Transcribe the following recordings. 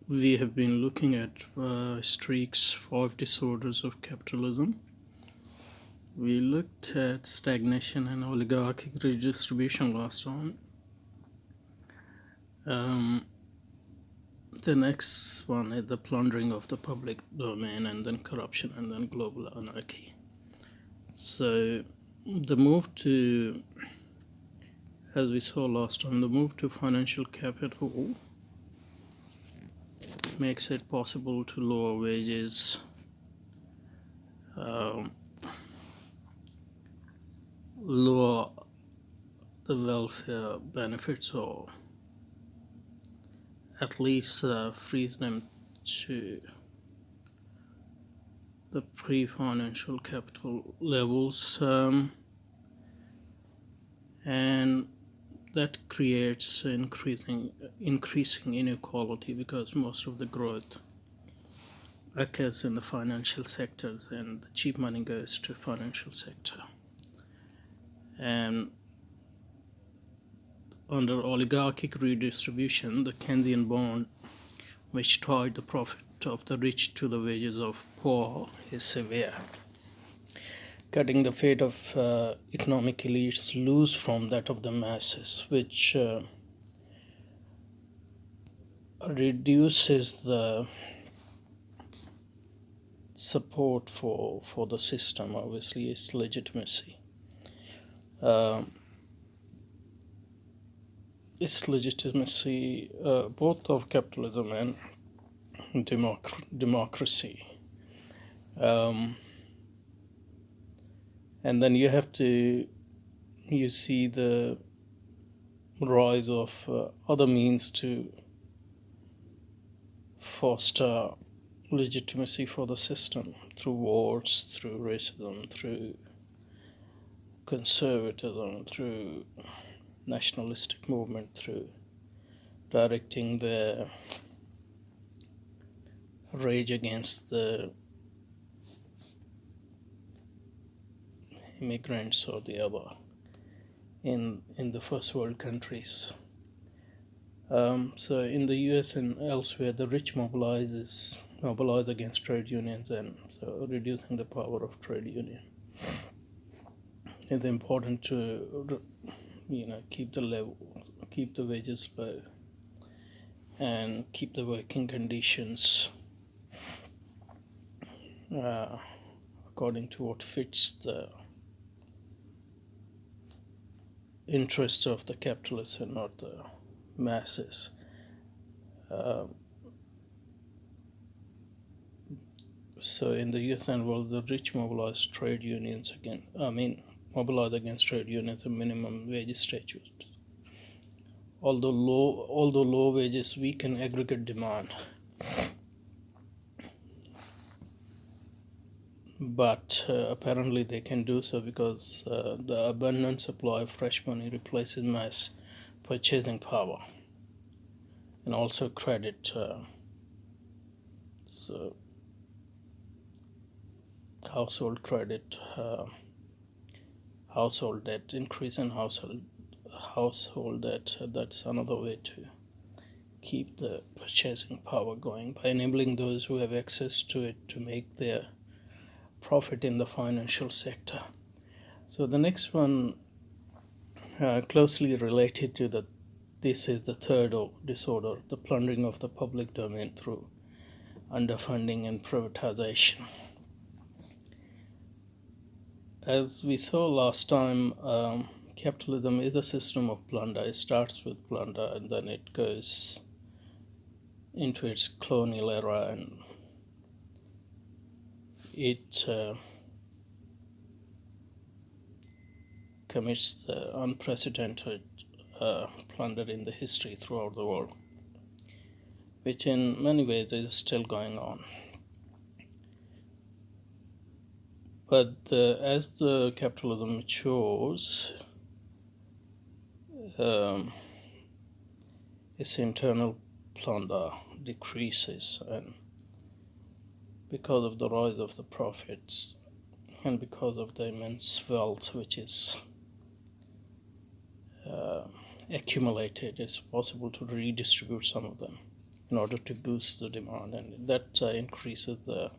We have been looking at Streeck's 5 disorders of capitalism. We looked at stagnation and oligarchic redistribution last time. The next one is the plundering of the public domain, and then corruption, and then global anarchy. So the move to, as we saw last time, the move to financial capital makes it possible to lower wages, lower the welfare benefits, or at least freeze them to the pre-financial capital levels, and that creates increasing inequality, because most of the growth occurs in the financial sectors and the cheap money goes to financial sector. And under oligarchic redistribution, the Keynesian bond, which tied the profit of the rich to the wages of poor, is severe, cutting the fate of economic elites loose from that of the masses, which reduces the support for the system, obviously its legitimacy. Both of capitalism and democracy. And then you see the rise of other means to foster legitimacy for the system, through wars, through racism, through conservatism, through nationalistic movement, through directing the rage against the immigrants or the other in the first world countries. So in the US and elsewhere, the rich mobilize against trade unions, and so reducing the power of trade union. It's important to keep the wages low, and keep the working conditions according to what fits the interests of the capitalists and not the masses. So in the youth and world, the rich mobilize against trade unions and minimum wage statutes. Although low wages weaken aggregate demand, but apparently they can do so because the abundant supply of fresh money replaces mass purchasing power, and also credit. So household credit, household debt, increase in household debt. That's another way to keep the purchasing power going, by enabling those who have access to it to make their profit in the financial sector. So the next one, closely related to this is the third disorder, the plundering of the public domain through underfunding and privatization. As we saw last time, capitalism is a system of plunder. It starts with plunder, and then it goes into its colonial era, and it commits the unprecedented plunder in the history throughout the world, which in many ways is still going on. But as the capitalism matures, its internal plunder decreases, and because of the rise of the profits, and because of the immense wealth which is accumulated, it's possible to redistribute some of them in order to boost the demand, and that increases the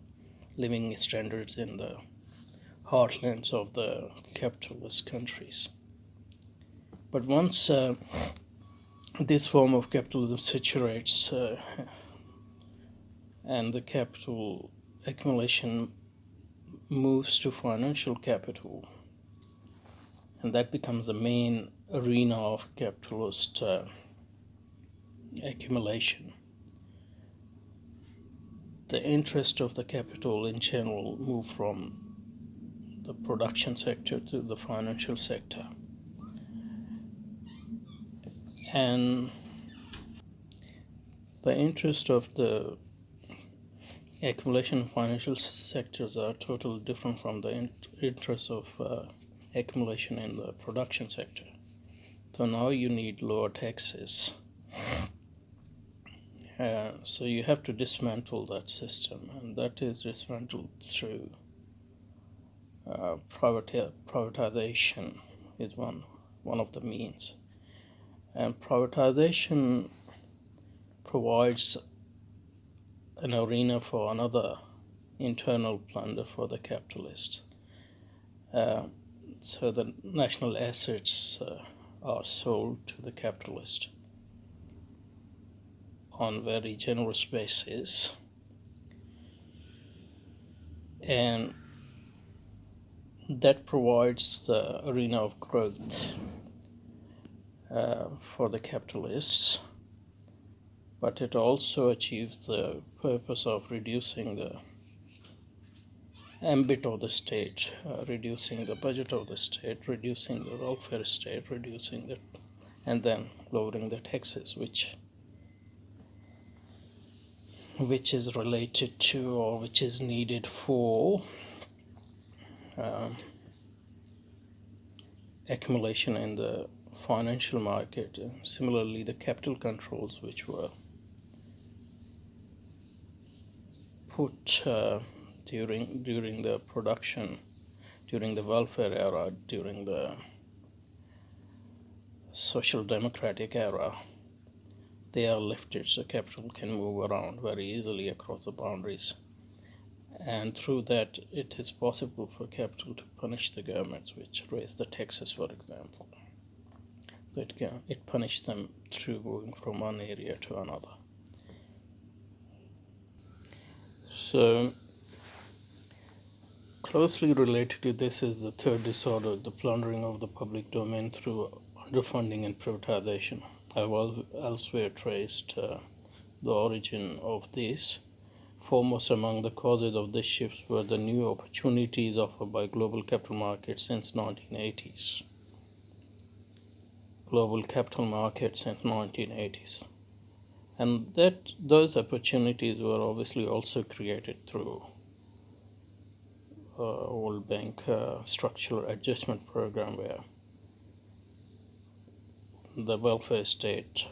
living standards in the heartlands of the capitalist countries. But once this form of capitalism saturates and the capital accumulation moves to financial capital, and that becomes the main arena of capitalist accumulation, the interest of the capital in general move from the production sector to the financial sector. And the interest of the accumulation of financial sectors are totally different from the interest of accumulation in the production sector. So now you need lower taxes. So you have to dismantle that system, and that is dismantled through privatization is one of the means. And privatization provides an arena for another internal plunder for the capitalists. So the national assets are sold to the capitalist on very generous basis, and that provides the arena of growth for the capitalists, but it also achieves the purpose of reducing the ambit of the state, reducing the budget of the state, reducing the welfare state, and then lowering the taxes, which is related to, or which is needed for accumulation in the financial market. Similarly, the capital controls which were put during the production, during the welfare era, during the social democratic era, they are lifted so capital can move around very easily across the boundaries, and through that it is possible for capital to punish the governments which raise the taxes, for example. So it punishes them through moving from one area to another. So closely related to this is the third disorder, the plundering of the public domain through underfunding and privatization. I've elsewhere traced the origin of this. Foremost among the causes of this shift were the new opportunities offered by global capital markets since 1980s. Global capital markets since 1980s. And those opportunities were obviously also created through World Bank structural adjustment program, where the welfare state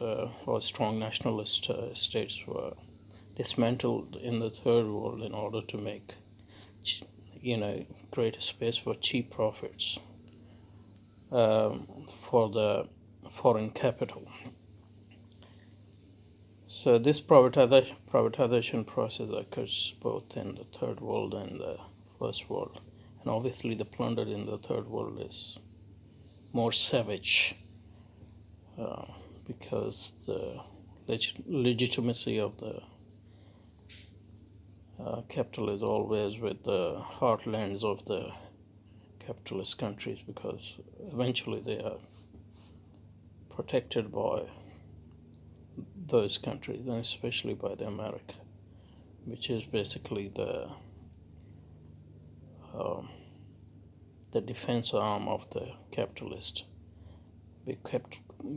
or strong nationalist states were dismantled in the third world in order to make greater space for cheap profits for the foreign capital. So this privatization process occurs both in the third world and the first world, and obviously the plunder in the third world is more savage because the legitimacy of the capital is always with the heartlands of the capitalist countries, because eventually they are protected by those countries, and especially by the America, which is basically the defense arm of the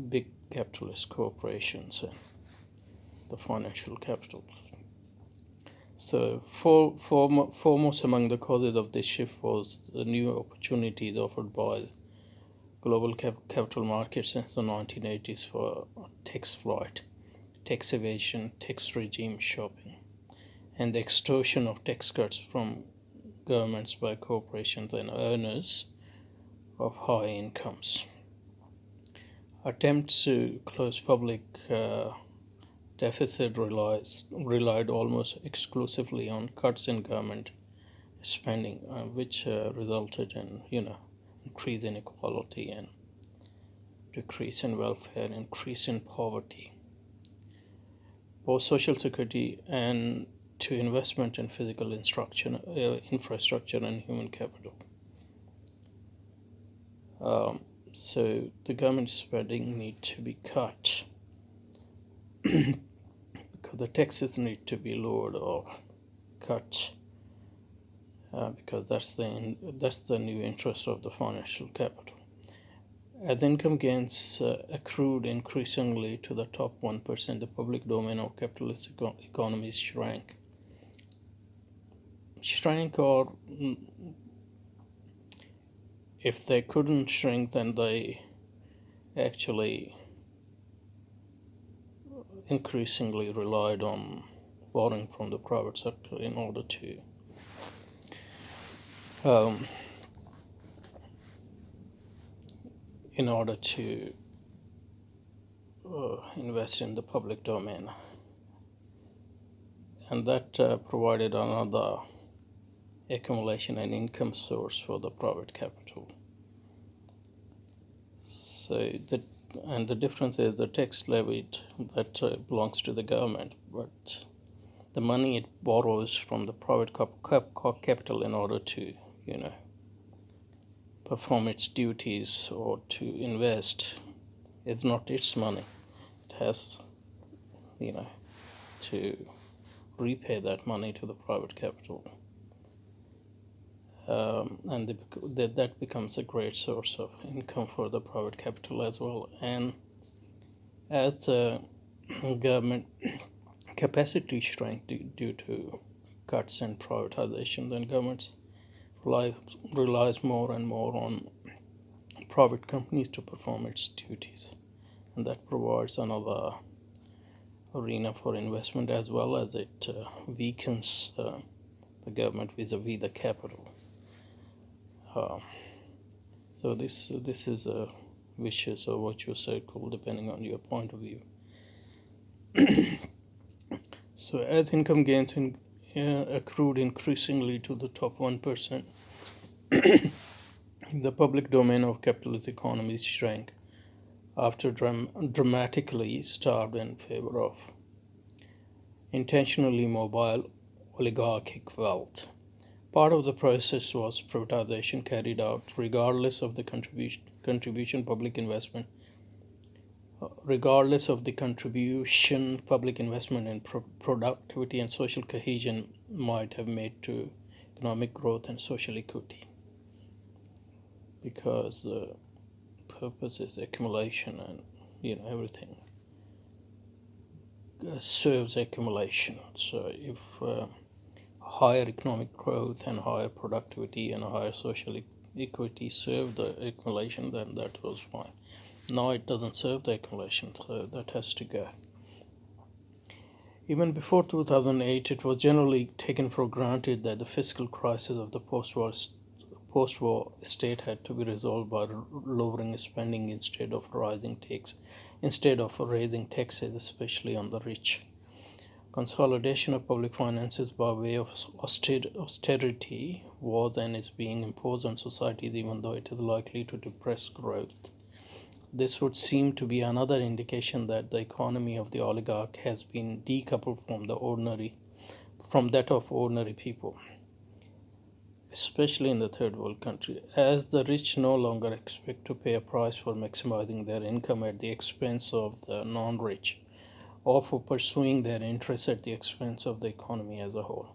big capitalist corporations and the financial capital. So foremost among the causes of this shift was the new opportunities offered by global capital markets since the 1980s for tax flight, tax evasion, tax regime shopping, and the extortion of tax cuts from governments by corporations and earners of high incomes. Attempts to close public deficit relied almost exclusively on cuts in government spending, which resulted in increase in inequality and decrease in welfare, increase in poverty, both social security and to investment in physical infrastructure and human capital. So the government spending need to be cut because the taxes need to be lowered or cut because that's the new interest of the financial capital. As income gains accrued increasingly to the top 1%, the public domain of capitalist economies shrank, or if they couldn't shrink, then they actually increasingly relied on borrowing from the private sector in order to invest in the public domain, and that provided another accumulation and income source for the private capital. So the difference is the tax levied that belongs to the government, but the money it borrows from the private capital in order to perform its duties or to invest is not its money. It has to repay that money to the private capital, and that becomes a great source of income for the private capital as well. And as the government capacity shrank due to cuts and privatization, then governments relies more and more on private companies to perform its duties, and that provides another arena for investment as well as it weakens the government vis-a-vis the capital. So this is a vicious or virtuous circle depending on your point of view. So as income gains accrued increasingly to the top 1%, the public domain of capitalist economies shrank after dramatically starved in favor of intentionally mobile oligarchic wealth. Part of the process was privatization carried out regardless of the contribution public investment in productivity and social cohesion might have made to economic growth and social equity, because the purpose is accumulation, and everything serves accumulation. So if higher economic growth and higher productivity and higher social equity serve the accumulation, then that was fine. Now it doesn't serve the accumulation, so that has to go. Even before 2008, it was generally taken for granted that the fiscal crisis of the post-war state had to be resolved by lowering spending instead of raising taxes, especially on the rich. Consolidation of public finances by way of austerity was and is being imposed on societies, even though it is likely to depress growth. This would seem to be another indication that the economy of the oligarch has been decoupled from that of ordinary people, especially in the third world country, as the rich no longer expect to pay a price for maximizing their income at the expense of the non-rich, or for pursuing their interests at the expense of the economy as a whole.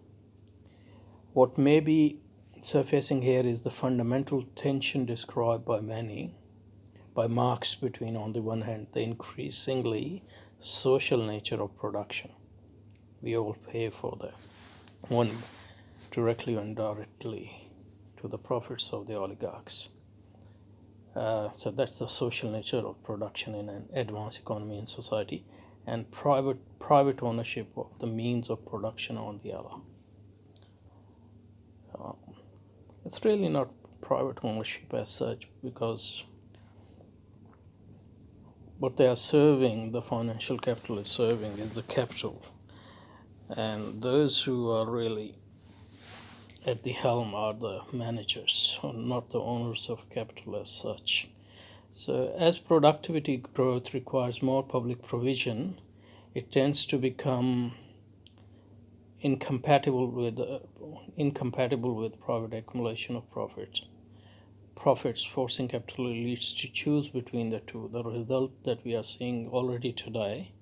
What may be surfacing here is the fundamental tension described by Marx between, on the one hand, the increasingly social nature of production. We all pay for that, one directly or indirectly, to the profits of the oligarchs. So that's the social nature of production in an advanced economy and society, and private ownership of the means of production on the other. It's really not private ownership as such, because what they are serving, the financial capital is serving, is the capital. And those who are really at the helm are the managers, not the owners of capital as such. So, as productivity growth requires more public provision, it tends to become incompatible with private accumulation of profits. Profits forcing capital elites to choose between the two. The result that we are seeing already today: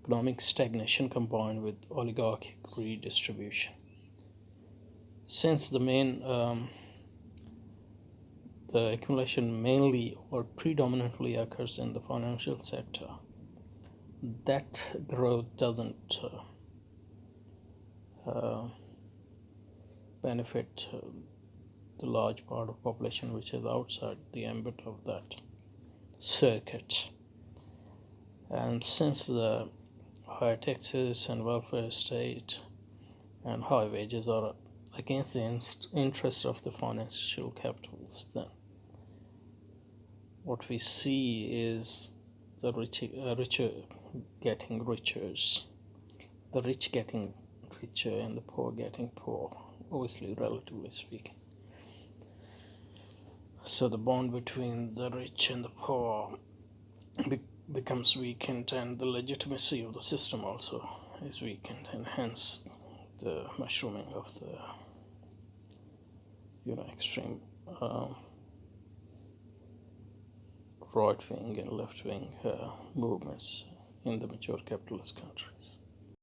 economic stagnation combined with oligarchic redistribution. Since the accumulation mainly or predominantly occurs in the financial sector, that growth doesn't benefit the large part of population which is outside the ambit of that circuit. And since the higher taxes and welfare state and high wages are against the interests of the financial capitals, then what we see is the richer getting richer, the rich getting richer and the poor getting poor, obviously relatively speaking. So the bond between the rich and the poor becomes weakened, and the legitimacy of the system also is weakened, and hence the mushrooming of the extreme right wing and left wing movements in the mature capitalist countries.